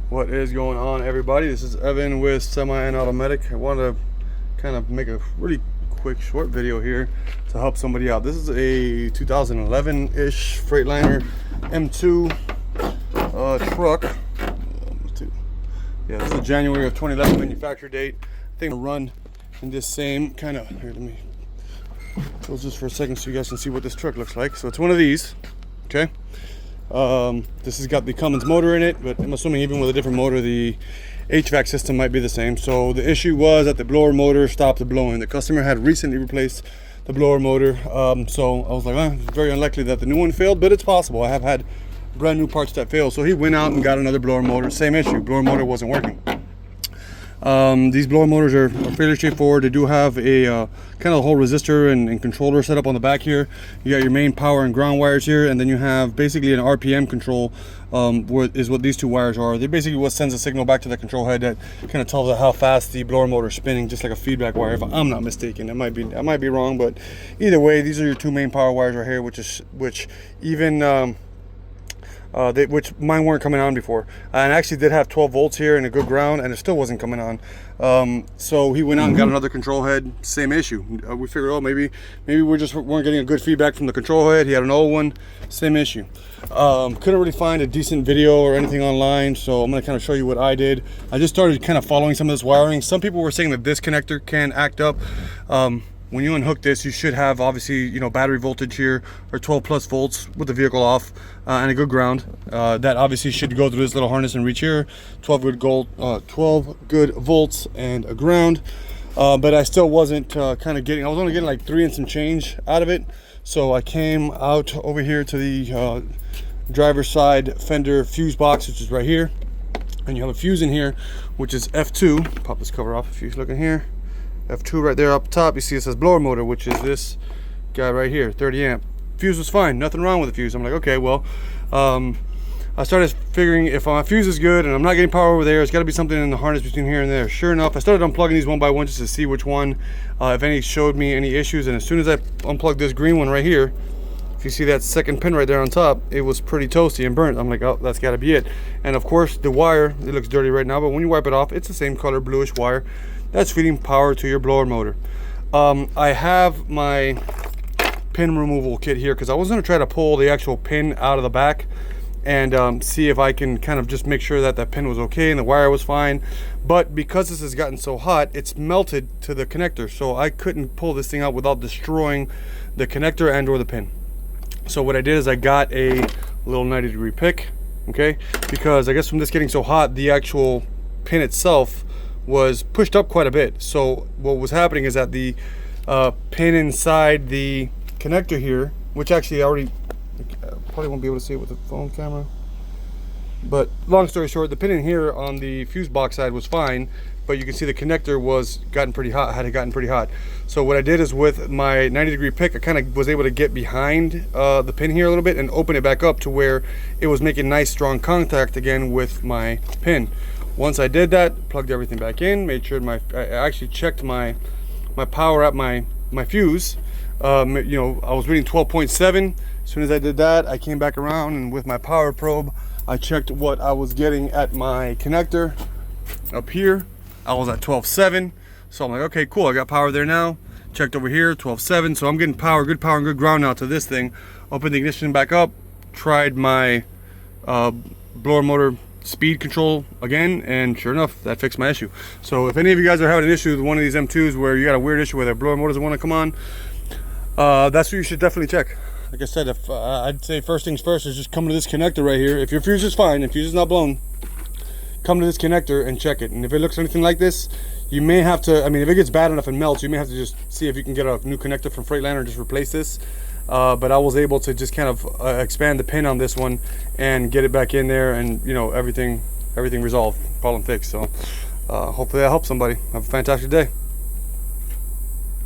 What is going on, everybody? This is Evan with Semi and Automatic. I want to kind of make a really quick short video here to help somebody out. This is a 2011-ish Freightliner M2 truck. Yeah, this is a January of 2011 manufacture date. I think I'll run in this same kind of, here, let me close this for a second so you guys can see what this truck looks like. So it's one of these, okay? This has got the Cummins motor in it, but I'm assuming even with a different motor, the HVAC system might be the same. So the issue was that the blower motor stopped blowing. The customer had recently replaced the blower motor. So I was like, it's very unlikely that the new one failed, but it's possible. I have had brand new parts that fail. So he went out and got another blower motor. Same issue, blower motor wasn't working. These blower motors are fairly straightforward. They do have a kind of a whole resistor and controller set up on the back here. You got your main power and ground wires here, and then you have basically an RPM control, what these two wires are. They basically what sends a signal back to the control head that kind of tells it how fast the blower motor is spinning, just like a feedback wire, if I'm not mistaken. I might be wrong, but either way, these are your two main power wires right here, which even which mine weren't coming on before, and I actually did have 12 volts here and a good ground, and it still wasn't coming on. So he went out and got another control head. Same issue. We figured, oh, maybe we weren't getting a good feedback from the control head. He had an old one. Same issue. Couldn't really find a decent video or anything online, so I'm going to kind of show you what I did. I just started kind of following some of this wiring. Some people were saying that this connector can act up. When you unhook this, you should have obviously, you know, battery voltage here, or 12 plus volts with the vehicle off, and a good ground. That obviously should go through this little harness and reach here. 12 good volts and a ground. But I still wasn't I was only getting like 3 and some change out of it. So I came out over here to the driver's side fender fuse box, which is right here. And you have a fuse in here, which is F2. Pop this cover off if you're looking here. F2 right there up top. You see it says blower motor, which is this guy right here, 30 amp. Fuse was fine, nothing wrong with the fuse. I'm like, okay, well, I started figuring if my fuse is good and I'm not getting power over there, it's got to be something in the harness between here and there. Sure enough, I started unplugging these one by one just to see which one, if any, showed me any issues. And as soon as I unplugged this green one right here, if you see that second pin right there on top, it was pretty toasty and burnt. I'm like, oh, that's got to be it. And of course, the wire, it looks dirty right now, but when you wipe it off, it's the same color, bluish wire. That's feeding power to your blower motor. I have my pin removal kit here because I was going to try to pull the actual pin out of the back and see if I can kind of just make sure that that pin was okay and the wire was fine. But because this has gotten so hot, it's melted to the connector, so I couldn't pull this thing out without destroying the connector and or the pin. So what I did is I got a little 90-degree pick, okay, because I guess from this getting so hot, the actual pin itself was pushed up quite a bit. So what was happening is that the pin inside the connector here, which actually I already probably won't be able to see it with the phone camera, but long story short, the pin in here on the fuse box side was fine, but you can see the connector had gotten pretty hot. So what I did is with my 90-degree pick, I kind of was able to get behind the pin here a little bit and open it back up to where it was making nice strong contact again with my pin. Once I did that, plugged everything back in, made sure I actually checked my power at my fuse. You know, I was reading 12.7. As soon as I did that, I came back around and with my power probe, I checked what I was getting at my connector up here. I was at 12.7. So I'm like, okay, cool, I got power there now. Checked over here, 12.7. So I'm getting good power and good ground now to this thing. Opened the ignition back up, tried my blower motor speed control again, and sure enough, that fixed my issue. So if any of you guys are having an issue with one of these M2s where you got a weird issue where their blower motor doesn't want to come on, that's what you should definitely check. Like I said, if I'd say first things first is just come to this connector right here. If your fuse is fine, if fuse is not blown, come to this connector and check it. And if it looks anything like this, you may have to, I mean, if it gets bad enough and melts, you may have to just see if you can get a new connector from Freightliner and just replace this. But I was able to just kind of expand the pin on this one and get it back in there, and you know, everything resolved, problem fixed. So hopefully that helps somebody. Have a fantastic day.